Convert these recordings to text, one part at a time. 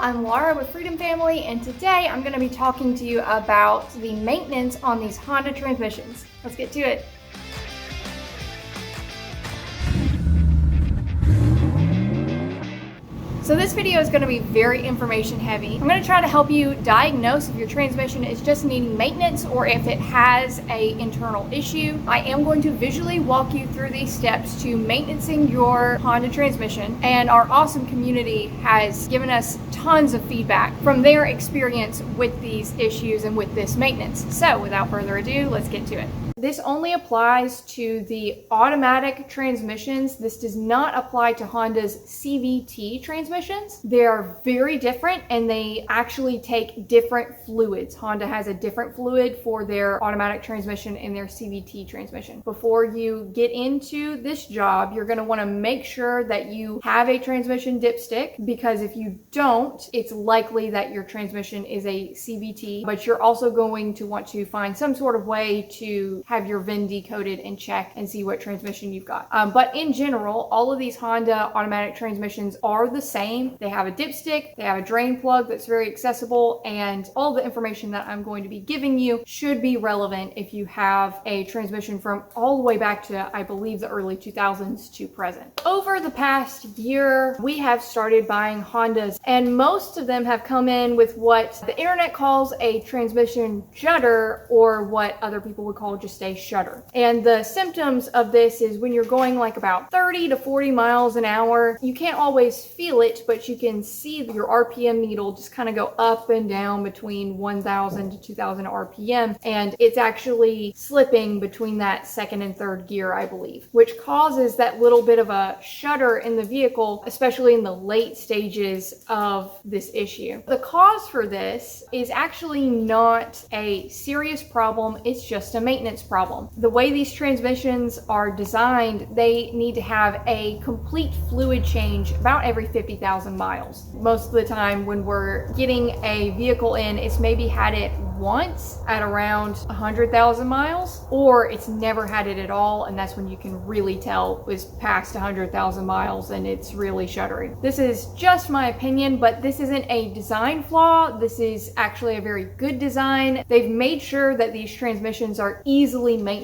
I'm Laura with Freedom Family, and today I'm going to be talking to you about the maintenance on these Honda transmissions. Let's get to it. So this video is going to be very information heavy. I'm going to try to help you diagnose if your transmission is just needing maintenance or if it has an internal issue. I am going to visually walk you through these steps to maintaining your Honda transmission, and our awesome community has given us tons of feedback from their experience with these issues and with this maintenance. So without further ado, let's get to it. This only applies to the automatic transmissions. This does not apply to Honda's CVT transmissions. They are very different and they actually take different fluids. Honda has a different fluid for their automatic transmission and their CVT transmission. Before you get into this job, you're going to want to make sure that you have a transmission dipstick, because if you don't, it's likely that your transmission is a CVT, but you're also going to want to find some sort of way to have your VIN decoded and check and see what transmission you've got. But in general, all of these Honda automatic transmissions are the same. They have a dipstick, they have a drain plug that's very accessible, and all the information that I'm going to be giving you should be relevant if you have a transmission from all the way back to, I believe, the early 2000s to present. Over the past year, we have started buying Hondas, and most of them have come in with what the internet calls a transmission shudder, or what other people would call just a shudder. And the symptoms of this is when you're going like about 30 to 40 miles an hour, you can't always feel it, but you can see your RPM needle just kind of go up and down between 1000 to 2000 RPM, and it's actually slipping between that second and third gear, I believe, which causes that little bit of a shudder in the vehicle, especially in the late stages of this issue. The cause for this is actually not a serious problem, it's just a maintenance problem. The way these transmissions are designed, they need to have a complete fluid change about every 50,000 miles. Most of the time when we're getting a vehicle in, it's maybe had it once at around 100,000 miles, or it's never had it at all, and that's when you can really tell it's past 100,000 miles and it's really shuddering. This is just my opinion, but this isn't a design flaw. This is actually a very good design. They've made sure that these transmissions are easily maintained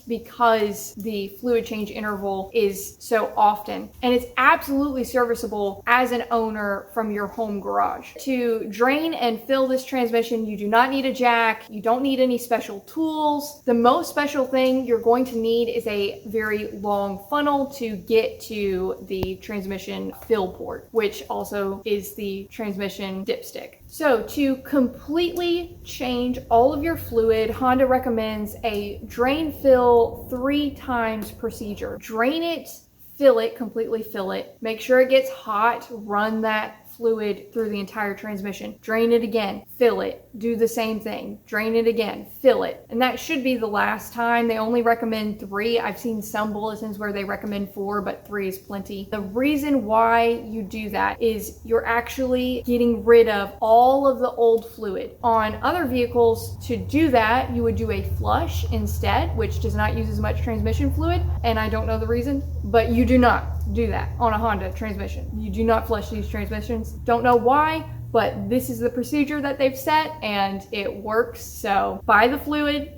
because the fluid change interval is so often, and it's absolutely serviceable as an owner from your home garage. To drain and fill this transmission, you do not need a jack, you don't need any special tools. The most special thing you're going to need is a very long funnel to get to the transmission fill port, which also is the transmission dipstick. So to completely change all of your fluid, Honda recommends a drain fill 3 times procedure. Drain it, fill it, completely fill it, make sure it gets hot, run that fluid through the entire transmission, drain it again, fill it, do the same thing, drain it again, fill it. And that should be the last time. They only recommend 3. I've seen some bulletins where they recommend 4, but 3 is plenty. The reason why you do that is you're actually getting rid of all of the old fluid. On other vehicles, to do that, you would do a flush instead, which does not use as much transmission fluid, and I don't know the reason, but you do not do that on a Honda transmission. You do not flush these transmissions. Don't know why, but this is the procedure that they've set and it works. So buy the fluid,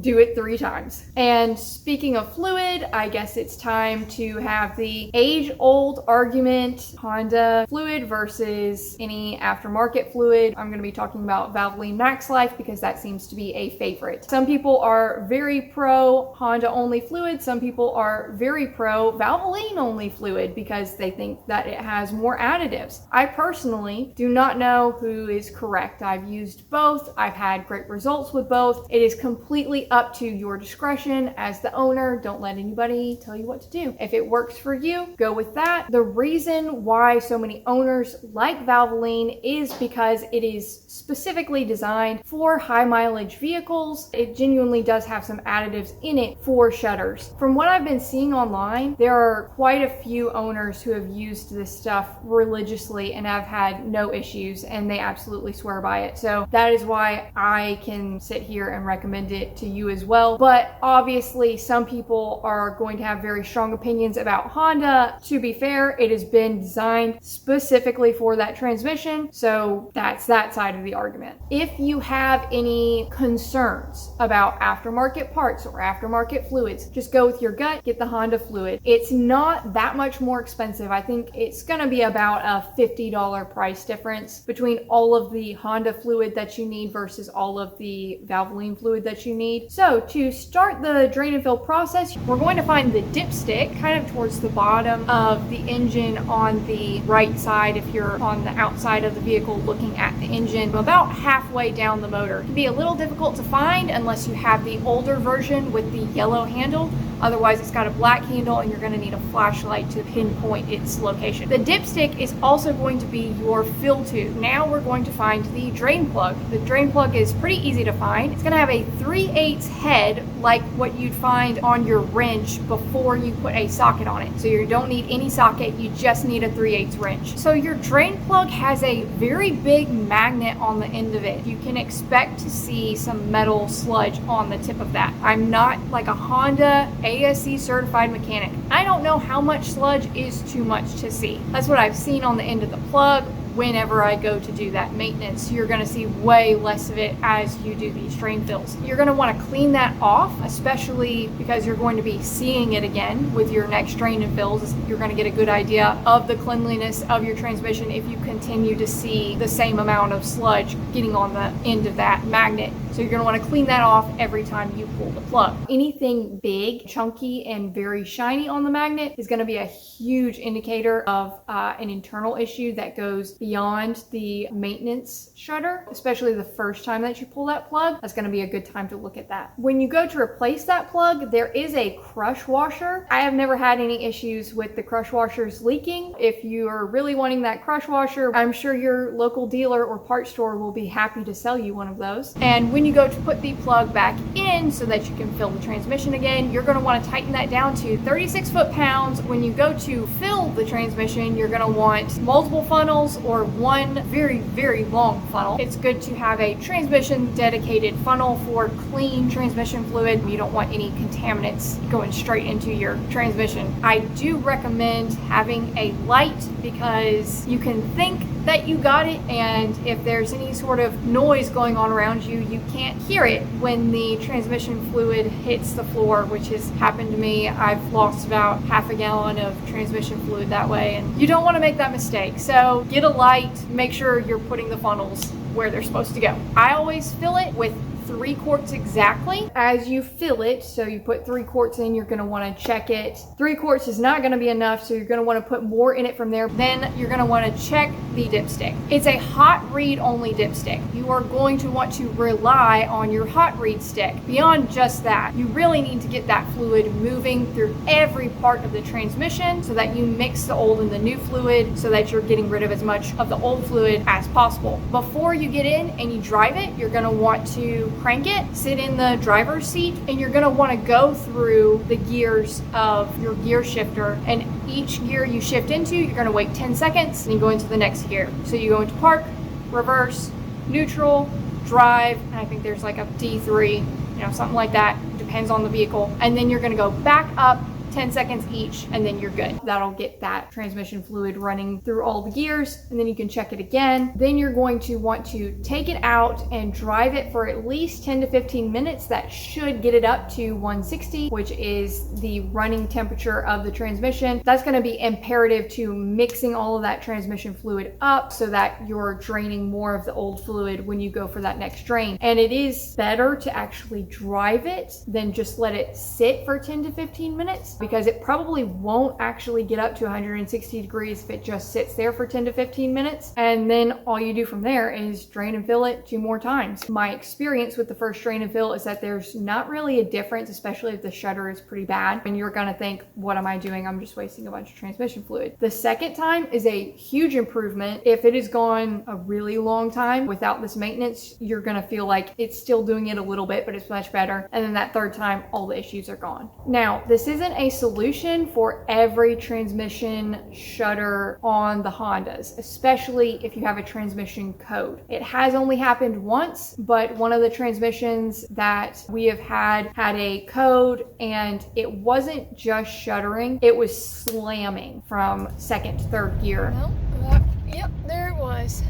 do it 3 times. And speaking of fluid, I guess it's time to have the age-old argument, Honda fluid versus any aftermarket fluid. I'm going to be talking about Valvoline MaxLife because that seems to be a favorite. Some people are very pro Honda only fluid. Some people are very pro Valvoline only fluid because they think that it has more additives. I personally do not know who is correct. I've used both. I've had great results with both. It is completely up to your discretion as the owner. Don't let anybody tell you what to do. If it works for you, go with that. The reason why so many owners like Valvoline is because it is specifically designed for high mileage vehicles. It genuinely does have some additives in it for shudders. From what I've been seeing online, there are quite a few owners who have used this stuff religiously and have had no issues, and they absolutely swear by it. So that is why I can sit here and recommend it it to you as well. But obviously some people are going to have very strong opinions about Honda. To be fair, it has been designed specifically for that transmission, so that's that side of the argument. If you have any concerns about aftermarket parts or aftermarket fluids, just go with your gut, get the Honda fluid. It's not that much more expensive. I think it's going to be about a $50 price difference between all of the Honda fluid that you need versus all of the Valvoline fluid that you need. So to start the drain and fill process, we're going to find the dipstick kind of towards the bottom of the engine on the right side if you're on the outside of the vehicle looking at the engine, about halfway down the motor. It can be a little difficult to find unless you have the older version with the yellow handle. Otherwise, it's got a black handle and you're going to need a flashlight to pinpoint its location. The dipstick is also going to be your fill tube. Now we're going to find the drain plug. The drain plug is pretty easy to find. It's going to have a 3/8 head like what you'd find on your wrench before you put a socket on it. So you don't need any socket, you just need a 3/8 wrench. So your drain plug has a very big magnet on the end of it. You can expect to see some metal sludge on the tip of that. I'm not like a Honda ASC certified mechanic. I don't know how much sludge is too much to see. That's what I've seen on the end of the plug. Whenever I go to do that maintenance, you're going to see way less of it as you do these drain fills. You're going to want to clean that off, especially because you're going to be seeing it again with your next drain and fills. You're going to get a good idea of the cleanliness of your transmission if you continue to see the same amount of sludge getting on the end of that magnet. So you're going to want to clean that off every time you pull the plug. Anything big, chunky, and very shiny on the magnet is going to be a huge indicator of an internal issue that goes beyond the maintenance shutter, especially the first time that you pull that plug. That's going to be a good time to look at that. When you go to replace that plug, there is a crush washer. I have never had any issues with the crush washers leaking. If you are really wanting that crush washer, I'm sure your local dealer or parts store will be happy to sell you one of those. And when you go to put the plug back in so that you can fill the transmission again, you're going to want to tighten that down to 36 foot-pounds. When you go to fill the transmission, you're going to want multiple funnels or one very, very long funnel. It's good to have a transmission dedicated funnel for clean transmission fluid. You don't want any contaminants going straight into your transmission. I do recommend having a light because you can think that you got it, and if there's any sort of noise going on around you, you can't hear it when the transmission fluid hits the floor, which has happened to me. I've lost about half a gallon of transmission fluid that way, and you don't want to make that mistake. So get a light, make sure you're putting the funnels where they're supposed to go. I always fill it with 3 quarts exactly. As you fill it, so you put 3 quarts in, you're going to want to check it. 3 quarts is not going to be enough, so you're going to want to put more in it from there. Then you're going to want to check the dipstick. It's a hot read only dipstick. You are going to want to rely on your hot read stick. Beyond just that, you really need to get that fluid moving through every part of the transmission so that you mix the old and the new fluid so that you're getting rid of as much of the old fluid as possible. Before you get in and you drive it, you're going to want to crank it, sit in the driver's seat, and you're going to want to go through the gears of your gear shifter, and each gear you shift into, you're going to wait 10 seconds and you go into the next gear. So you go into park, reverse, neutral, drive, and I think there's like a D3, something like that, depends on the vehicle, and then you're going to go back up 10 seconds each, and then you're good. That'll get that transmission fluid running through all the gears, and then you can check it again. Then you're going to want to take it out and drive it for at least 10 to 15 minutes. That should get it up to 160, which is the running temperature of the transmission. That's going to be imperative to mixing all of that transmission fluid up so that you're draining more of the old fluid when you go for that next drain. And it is better to actually drive it than just let it sit for 10 to 15 minutes, because it probably won't actually get up to 160 degrees if it just sits there for 10 to 15 minutes. And then all you do from there is drain and fill it 2 more times. My experience with the first drain and fill is that there's not really a difference, especially if the shudder is pretty bad. And you're gonna think, what am I doing? I'm just wasting a bunch of transmission fluid. The second time is a huge improvement. If it has gone a really long time without this maintenance, you're gonna feel like it's still doing it a little bit, but it's much better. And then that third time, all the issues are gone. Now, this isn't a a solution for every transmission shudder on the Hondas, especially if you have a transmission code. It has only happened once, but one of the transmissions that we have had a code, and it wasn't just shuddering, it was slamming from second to third gear. Well, yep, there it was.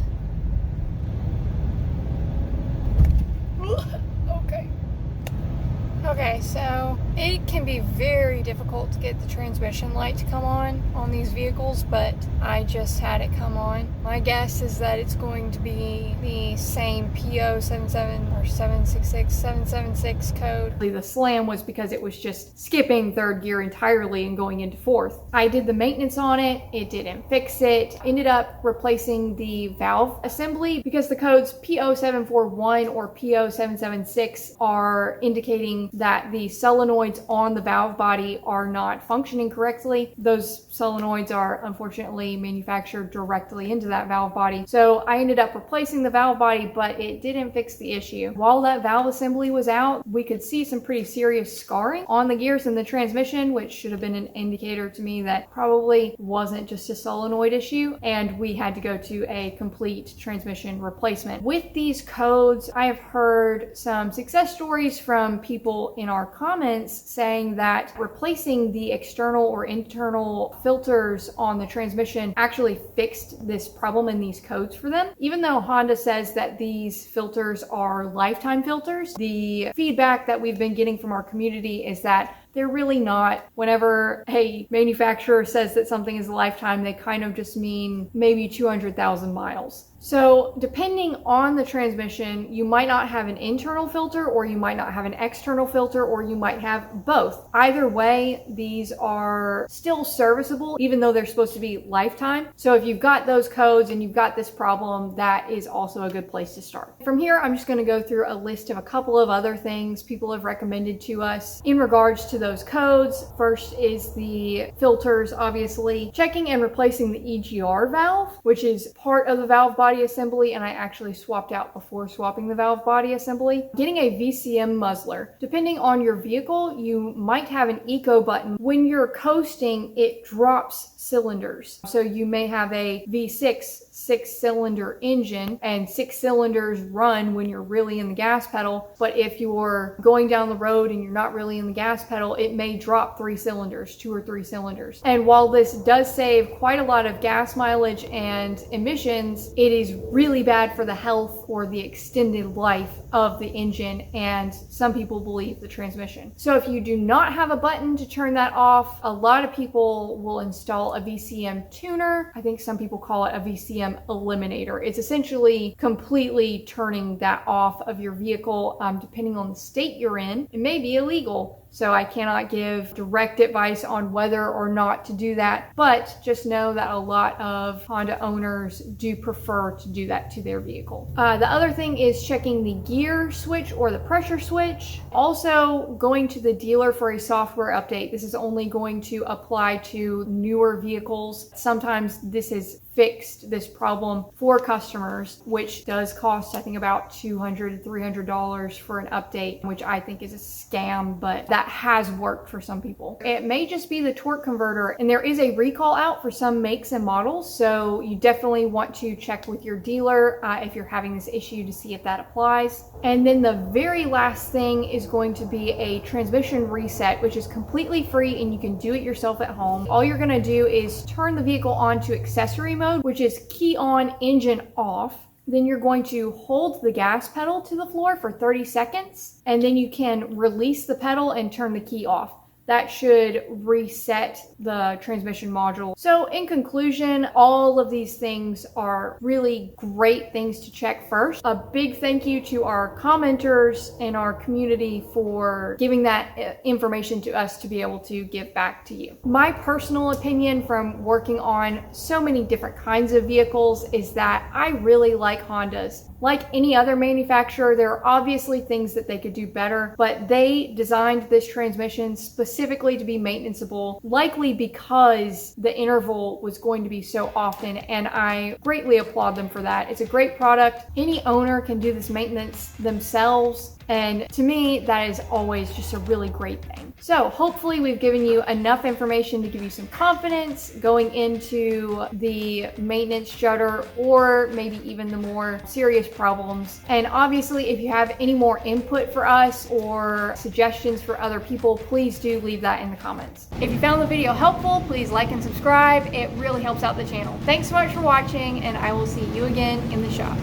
Okay, so it can be very difficult to get the transmission light to come on these vehicles, but I just had it come on. My guess is that it's going to be the same P077 or 766, 776 code. The slam was because it was just skipping third gear entirely and going into fourth. I did the maintenance on it. It didn't fix it. Ended up replacing the valve assembly because the codes P0741 or P0776 are indicating that the solenoids on the valve body are not functioning correctly. Those solenoids are unfortunately manufactured directly into that valve body. So I ended up replacing the valve body, but it didn't fix the issue. While that valve assembly was out, we could see some pretty serious scarring on the gears and the transmission, which should have been an indicator to me that probably wasn't just a solenoid issue, and we had to go to a complete transmission replacement. With these codes, I have heard some success stories from people in our comments saying that replacing the external or internal filters on the transmission actually fixed this problem in these codes for them. Even though Honda says that these filters are lifetime filters, the feedback that we've been getting from our community is that they're really not. Whenever a manufacturer says that something is a lifetime, they kind of just mean maybe 200,000 miles. So depending on the transmission, you might not have an internal filter, or you might not have an external filter, or you might have both. Either way, these are still serviceable, even though they're supposed to be lifetime. So if you've got those codes and you've got this problem, that is also a good place to start. From here, I'm just going to go through a list of a couple of other things people have recommended to us in regards to those codes. First is the filters, obviously. Checking and replacing the EGR valve, which is part of the valve body assembly, and I actually swapped out before swapping the valve body assembly. Getting a VCM muzzler. Depending on your vehicle, you might have an eco button. When you're coasting, it drops cylinders. So you may have a V6 6-cylinder engine, and 6 cylinders run when you're really in the gas pedal, but if you're going down the road and you're not really in the gas pedal, it may drop 3 cylinders, 2 or 3 cylinders. And while this does save quite a lot of gas mileage and emissions, it is really bad for the health or the extended life of the engine, and some people believe the transmission. So if you do not have a button to turn that off, a lot of people will install a VCM tuner. I think some people call it a VCM eliminator. It's essentially completely turning that off of your vehicle. Depending on the state you're in, it may be illegal. So I cannot give direct advice on whether or not to do that, but just know that a lot of Honda owners do prefer to do that to their vehicle. The other thing is checking the gear switch or the pressure switch. Also going to the dealer for a software update. This is only going to apply to newer vehicles. Sometimes this is fixed this problem for customers, which does cost, I think, about $200 to $300 for an update, which I think is a scam, but that has worked for some people. It may just be the torque converter, and there is a recall out for some makes and models, so you definitely want to check with your dealer if you're having this issue to see if that applies. And then the very last thing is going to be a transmission reset, which is completely free and you can do it yourself at home. All you're going to do is turn the vehicle on to accessory mode, which is key on, engine off. Then you're going to hold the gas pedal to the floor for 30 seconds, and then you can release the pedal and turn the key off. That should reset the transmission module. So in conclusion, all of these things are really great things to check first. A big thank you to our commenters and our community for giving that information to us to be able to give back to you. My personal opinion from working on so many different kinds of vehicles is that I really like Hondas. Like any other manufacturer, there are obviously things that they could do better, but they designed this transmission specifically to be maintenanceable, likely because the interval was going to be so often, and I greatly applaud them for that. It's a great product. Any owner can do this maintenance themselves. And to me, that is always just a really great thing. So hopefully we've given you enough information to give you some confidence going into the maintenance shudder, or maybe even the more serious problems. And obviously, if you have any more input for us or suggestions for other people, please do leave that in the comments. If you found the video helpful, please like and subscribe. It really helps out the channel. Thanks so much for watching, and I will see you again in the shop.